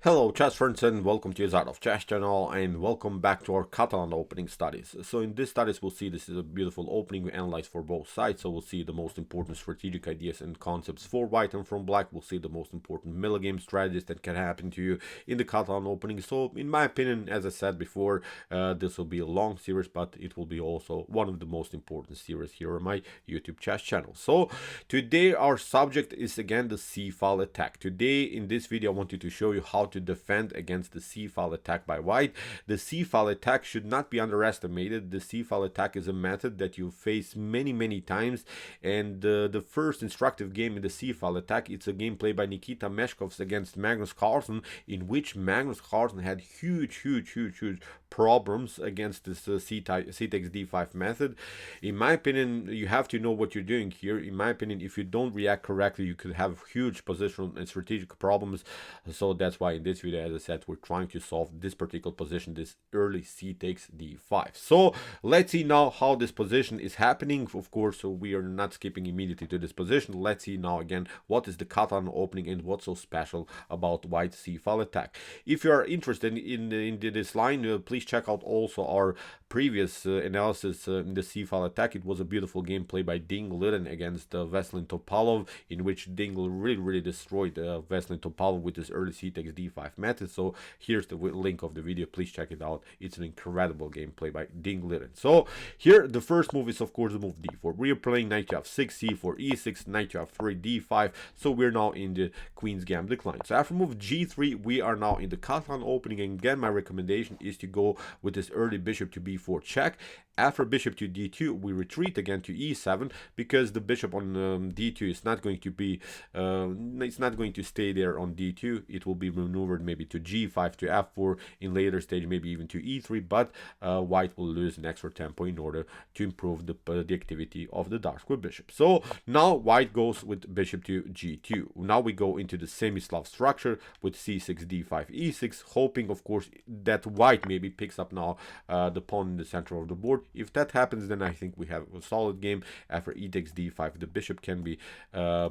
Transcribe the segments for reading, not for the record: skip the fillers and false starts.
Hello chess friends and welcome to your Art of Chess channel and welcome back to our Catalan opening studies. So in this studies we'll see this is a beautiful opening we analyze for both sides. So we'll see the most important strategic ideas and concepts for white and from black. We'll see the most important middle game strategies that can happen to you in the Catalan opening. So in my opinion, as I said before, this will be a long series, but it will be also one of the most important series here on my YouTube chess channel. So today our subject is again the c-file attack. Today in this video I wanted to show you how to defend against the c-file attack by white. The c-file attack should not be underestimated. The c-file attack is a method that you face many times, and the first instructive game in the c-file attack, it's a game played by Nikita Meshkovs against Magnus Carlsen, in which Magnus Carlsen had huge problems against this c-takes d5 method. In my opinion, you have to know what you're doing here. In my opinion, if you don't react correctly, you could have huge positional and strategic problems. So that's why in this video, as I said, we're trying to solve this particular position, this early c takes d5. So let's see now how this position is happening. Of course, so we are not skipping immediately to this position. Let's see now again what is the Catalan opening and what's so special about white c-file attack. If you are interested in this line, please check out also our previous analysis in the c-file attack. It was a beautiful game played by Ding Liren against Veselin Topalov, in which Ding really destroyed Veselin Topalov with his early c takes d5 method. So here's the link of the video, please check it out. It's an incredible game played by Ding Liren. So here the first move is of course the move d4. We are playing knight to f6, c4 e6, knight to f3 d5. So we're now in the queen's gambit decline. So after move g3 we are now in the Catalan opening, and again my recommendation is to go with this early bishop to b4 check. After bishop to d2 we retreat again to e7, because the bishop on d2 is not going to be it's not going to stay there on d2. It will be maneuvered maybe to g5 to f4, in later stage maybe even to e3, but white will lose an extra tempo in order to improve the activity of the dark square bishop. So now white goes with bishop to g2. Now we go into the semi-Slav structure with c6 d5 e6, hoping of course that white maybe picks up now the pawn in the center of the board. If that happens, then I think we have a solid game. After e takes d5 the bishop can be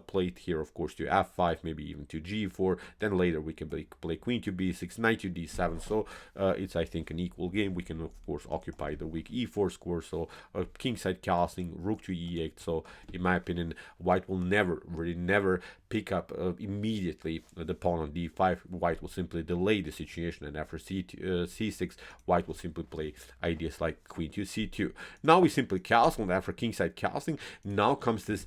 played here of course to f5, maybe even to g4. Then later we can play queen to b6, knight to d7. So it's I think an equal game. We can of course occupy the weak e4 score. So kingside castling, rook to e8. So in my opinion white will never pick up immediately the pawn on d5. White will simply delay the situation, and after c6 white will simply play ideas like queen to c2. Now we simply castle, and after kingside castling now comes this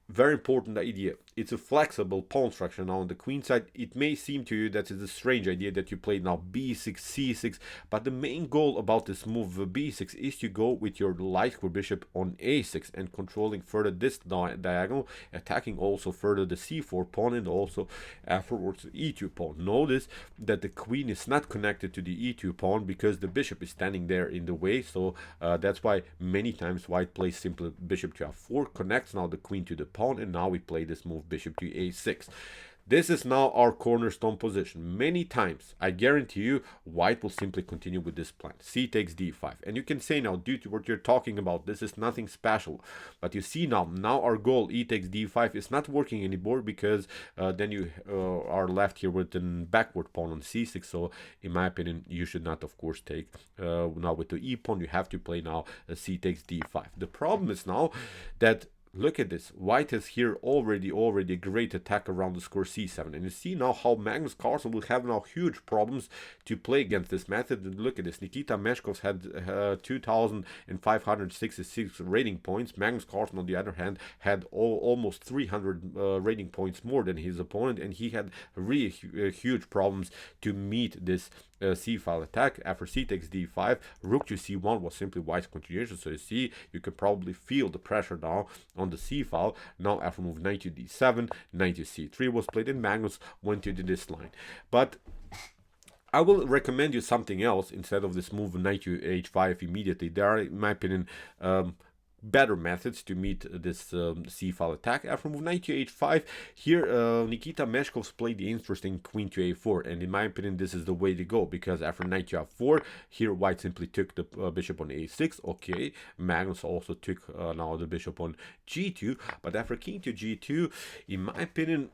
very important idea. It's a flexible pawn structure now on the queen side. It may seem to you that it's a strange idea that you play now b6, c6, but the main goal about this move b6 is to go with your light square bishop on a6 and controlling further this diagonal, attacking also further the c4 pawn and also afterwards the e2 pawn. Notice that the queen is not connected to the e2 pawn because the bishop is standing there in the way. So that's why many times white plays simply bishop to f4, connects now the queen to the pawn, and now we play this move bishop to a6. This is now our cornerstone position. Many times, I guarantee you, white will simply continue with this plan. C takes d5. And you can say now, due to what you're talking about, this is nothing special. But you see now our goal, e takes d5, is not working anymore, because then you are left here with a backward pawn on c6. So, in my opinion, you should not, of course, take now with the e pawn. You have to play now c takes d5. The problem is now that look at this. White has here already a great attack around the square c7. And you see now how Magnus Carlsen will have now huge problems to play against this method. And look at this. Nikita Meshkovs had 2,566 rating points. Magnus Carlsen, on the other hand, had almost 300 rating points more than his opponent. And he had really huge problems to meet this c-file attack. After c takes d5, rook to c1 was simply white's continuation. So you see, you can probably feel the pressure now on the c-file. Now after move knight to d7, knight to c3 was played, and Magnus went to this line. But I will recommend you something else instead of this move knight to h5 immediately. There are, in my opinion, better methods to meet this c-file attack. After move knight to h5, here Nikita Meshkovs played the interesting queen to a4, and in my opinion this is the way to go, because after knight to f4, here white simply took the bishop on a6. Okay, Magnus also took now the bishop on g2, but after king to g2, in my opinion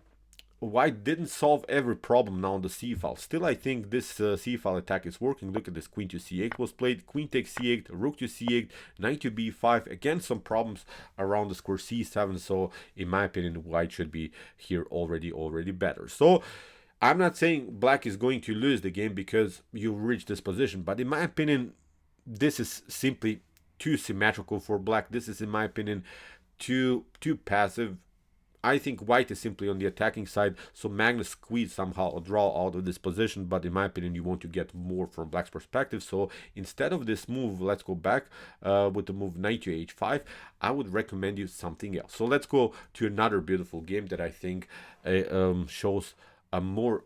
white didn't solve every problem now on the c-file. Still, I think this c-file attack is working. Look at this, queen to c8 was played, queen takes c8, rook to c8, knight to b5. Again, some problems around the square c7, so in my opinion, white should be here already better. So I'm not saying black is going to lose the game because you reach this position, but in my opinion, this is simply too symmetrical for black. This is, in my opinion, too passive. I think white is simply on the attacking side, so Magnus squeeze somehow a draw out of this position, but in my opinion, you want to get more from black's perspective. So instead of this move, let's go back with the move knight to h5. I would recommend you something else. So let's go to another beautiful game that I think shows a more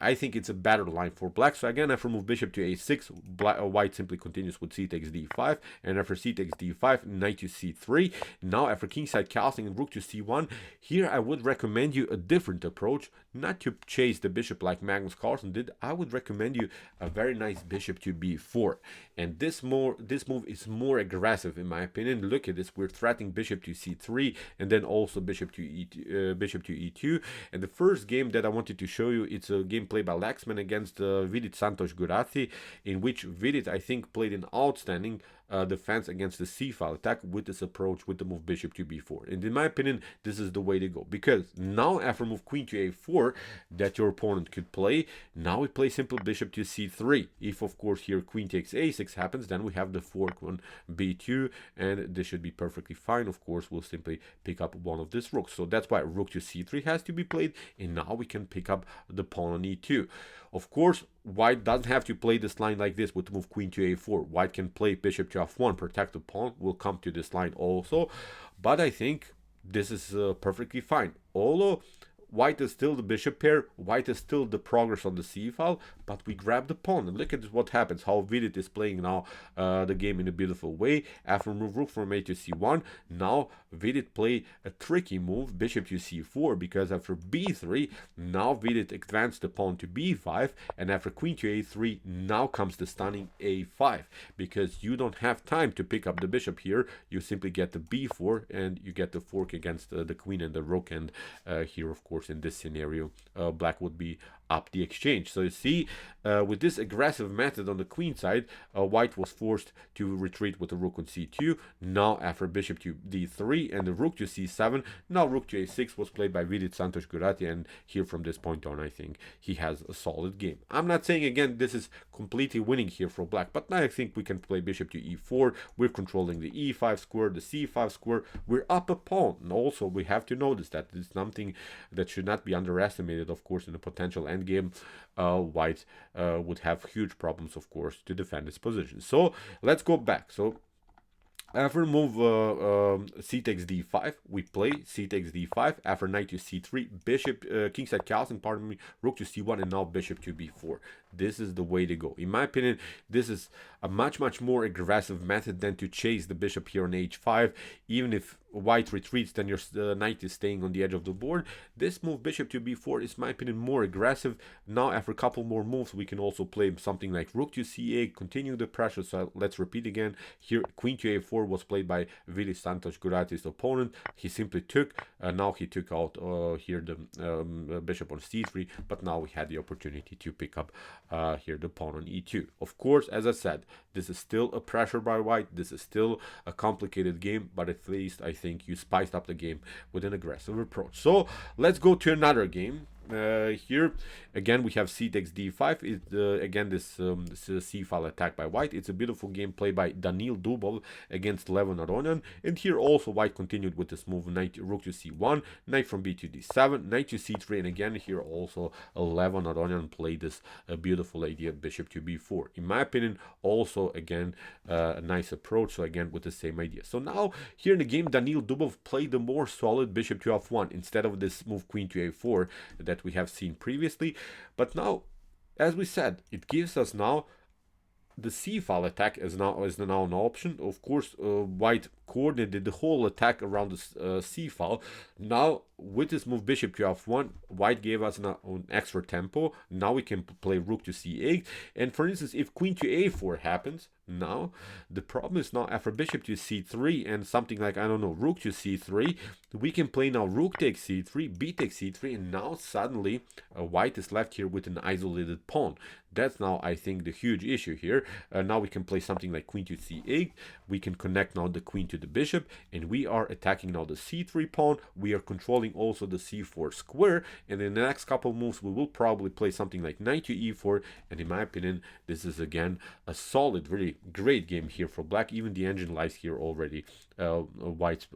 I think it's a better line for black. So again, after move bishop to a6, white simply continues with c takes d5, and after c takes d5, knight to c3. Now after kingside castling and rook to c1, here I would recommend you a different approach, not to chase the bishop like Magnus Carlsen did. I would recommend you a very nice bishop to b4, and this move is more aggressive in my opinion. Look at this, we're threatening bishop to c3 and then also bishop to e2. And the first game that I wanted to show you, it's a game played by Laxman against Vidit Santos Gurati, in which Vidit, I think, played an outstanding defense against the c-file attack with this approach with the move bishop to b4. And in my opinion, this is the way to go, because now after move queen to a4 that your opponent could play, now we play simple bishop to c3. If of course here queen takes a6 happens, then we have the fork on b2, and this should be perfectly fine. Of course, we'll simply pick up one of these rooks. So that's why rook to c3 has to be played, and now we can pick up the pawn on e2. Of course, white doesn't have to play this line like this with the move queen to a4. White can play bishop to f1, protect the pawn. We'll come to this line also, but I think this is perfectly fine. Although white is still the bishop pair, white is still the progress on the c-file, but we grab the pawn. And look at what happens, how Vidit is playing now the game in a beautiful way. After move rook from a to c1, now Vidit play a tricky move, bishop to c4, because after b3, now Vidit advanced the pawn to b5, and after queen to a3, now comes the stunning a5, because you don't have time to pick up the bishop here. You simply get the b4, and you get the fork against the queen and the rook, and here, of course, in this scenario, black would be up the exchange. So you see, with this aggressive method on the queen side, white was forced to retreat with the rook on c2. Now after bishop to d3 and the rook to c7, now rook to a6 was played by Vidit Santos Gurati, and here from this point on, I think he has a solid game. I'm not saying again this is completely winning here for black, but now I think we can play bishop to e4. We're controlling the e5 square, the c5 square. We're up a pawn, and also we have to notice that this is something that should not be underestimated, of course, in a potential endgame. White would have huge problems, of course, to defend his position. So let's go back. So after move c takes d5, we play c takes d5. After knight to c3, bishop kingside castling, pardon me, rook to c1, and now bishop to b4. This is the way to go. In my opinion, this is a much more aggressive method than to chase the bishop here on h5. Even if white retreats, then your knight is staying on the edge of the board. This move bishop to b4 is, in my opinion, more aggressive. Now after a couple more moves, we can also play something like rook to c8, continue the pressure. So let's repeat again. Here queen to a4 was played by Vidit Santos Gurati's opponent. He simply took, now he took out here the bishop on c3, but now we had the opportunity to pick up here the pawn on e2. Of course, as I said, this is still a pressure by white. This is still a complicated game, but at least I think you spiced up the game with an aggressive approach. So let's go to another game. Here again we have c takes d5. Again this c-file attack by white. It's a beautiful game played by Danil Dubov against Levon Aronian, and here also white continued with this move knight rook to c1, knight from b to d7, knight to c3, and again here also Levon Aronian played this beautiful idea bishop to b4. In my opinion, also again a nice approach. So again with the same idea. So now here in the game, Danil Dubov played the more solid bishop to f1 instead of this move queen to a4 that we have seen previously. But now, as we said, it gives us now the c-file attack is now an option. Of course, white coordinated the whole attack around the c-file. Now with this move bishop to f1, white gave us an extra tempo. Now we can play rook to c8, and for instance, if queen to a4 happens, Now the problem is now after bishop to c3 and something like, I don't know, rook to c3, we can play now rook takes c3, b takes c3, and now suddenly white is left here with an isolated pawn. That's now, I think, the huge issue here. Now we can play something like queen to c8. We can connect now the queen to the bishop, and we are attacking now the c3 pawn. We are controlling also the c4 square, and in the next couple of moves we will probably play something like knight to e4. And in my opinion, this is again a solid, really great game here for black. Even the engine lies here already. Black's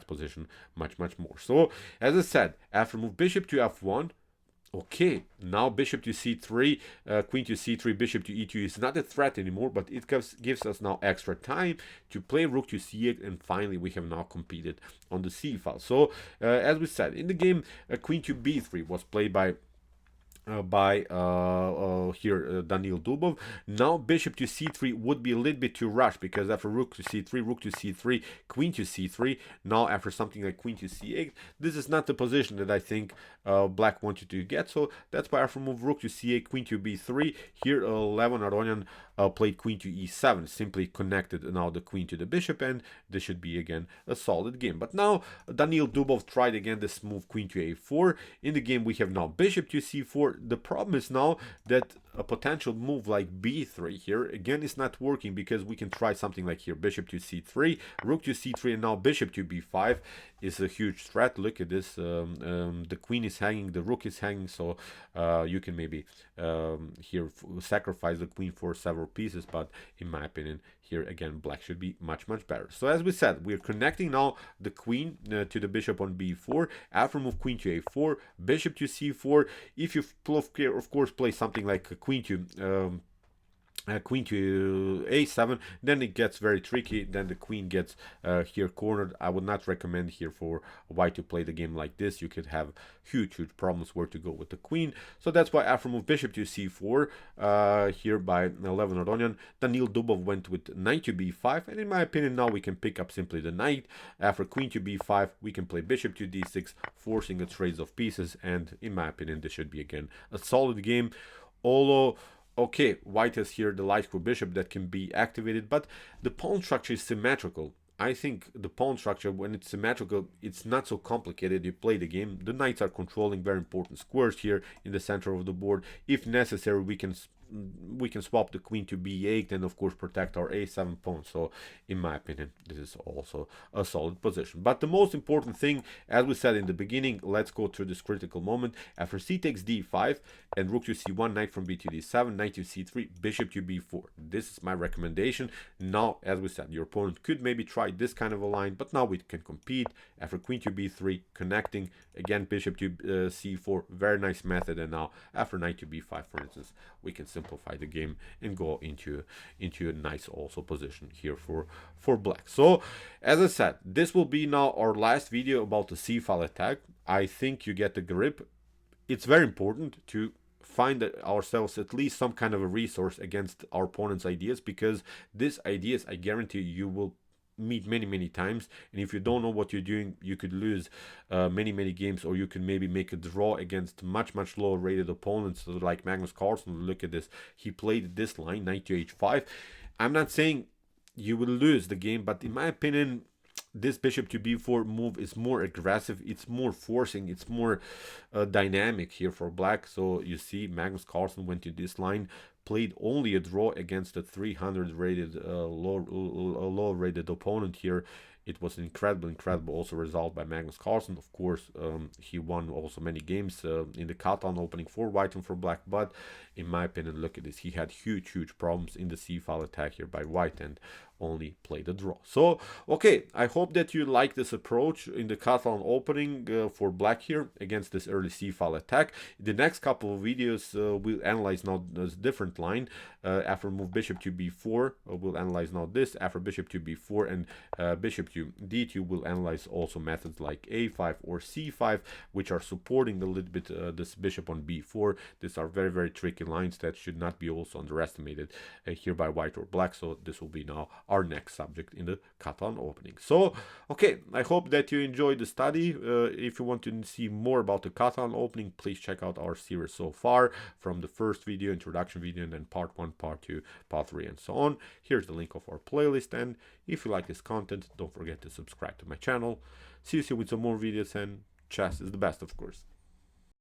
position much more. So as I said, after move bishop to f1. Okay, now bishop to c3, queen to c3, bishop to e2 is not a threat anymore, but it gives us now extra time to play rook to c8, and finally we have now competed on the c file. So as we said in the game, queen to b3 was played by Daniil Dubov. Now bishop to c3 would be a little bit too rushed, because after rook to c3, queen to c3, now after something like queen to c8, this is not the position that I think black wanted to get. So that's why after move rook to c8, queen to b3, here Levon Aronian played queen to e7, simply connected now the queen to the bishop, and this should be again a solid game. But now Daniil Dubov tried again this move queen to a4. In the game we have now bishop to c4. The problem is now that a potential move like b3 here again is not working, because we can try something like here bishop to c3, rook to c3, and now bishop to b5 is a huge threat. Look at this, the queen is hanging, the rook is hanging, so you can maybe here sacrifice the queen for several pieces, but in my opinion here again black should be much better. So as we said, we're connecting now the queen to the bishop on b4. After move queen to a4, bishop to c4. If you of course play something like a queen to a7, then it gets very tricky. Then the queen gets here cornered. I would not recommend here for white to play the game like this. You could have huge problems where to go with the queen. So that's why after move bishop to c4 here by Levon Aronian, Daniil Dubov went with knight to b5, and in my opinion now we can pick up simply the knight. After queen to b5 we can play bishop to d6, forcing a trade of pieces, and in my opinion this should be again a solid game. Although okay, white has here the light square bishop that can be activated, but the pawn structure is symmetrical. I think the pawn structure, when it's symmetrical, it's not so complicated. You play the game. The knights are controlling very important squares here in the center of the board. If necessary, we can swap the queen to b8 and of course protect our a7 pawn. So in my opinion this is also a solid position. But the most important thing, as we said in the beginning, let's go through this critical moment. After c takes d5 and rook to c1, knight from b to d7, knight to c3, bishop to b4. This is my recommendation. Now as we said, your opponent could maybe try this kind of a line, but now we can compete. After queen to b3, connecting again, bishop to c4, very nice method. And now after knight to b5, for instance, we can simplify the game and go into a nice also position here for black. So as I said, this will be now our last video about the c-file attack. I think you get the grip. It's very important to find ourselves at least some kind of a resource against our opponent's ideas, because these ideas, I guarantee you will meet many times, and if you don't know what you're doing, you could lose many games, or you can maybe make a draw against much lower rated opponents like Magnus Carlsen. Look at this, he played this line, knight to h5. I'm not saying you will lose the game, but in my opinion this bishop to b4 move is more aggressive, it's more forcing, it's more dynamic here for black. So you see Magnus Carlsen went to this line, played only a draw against a 300 rated low rated opponent here. It was an incredible also result by Magnus Carlsen. Of course, he won also many games in the Catalan opening for white and for black, but in my opinion, look at this, he had huge problems in the c-file attack here by white and only played a draw. So okay, I hope that you like this approach in the Catalan opening for black here against this early c-file attack. The next couple of videos we'll analyze now this different line. After move bishop to b4, we'll analyze now this. After bishop to b4 and bishop to d2, we'll analyze also methods like a5 or c5, which are supporting a little bit this bishop on b4. These are very tricky lines that should not be also underestimated here by white or black. So this will be now our next subject in the Catalan opening. So okay, I hope that you enjoyed the study. If you want to see more about the Catalan opening, please check out our series so far, from the first video, introduction video, and then part 1, 1, part 2, part 3, and so on. Here's the link of our playlist, and if you like this content, don't forget to subscribe to my channel. See you soon with some more videos, and chess is the best, of course.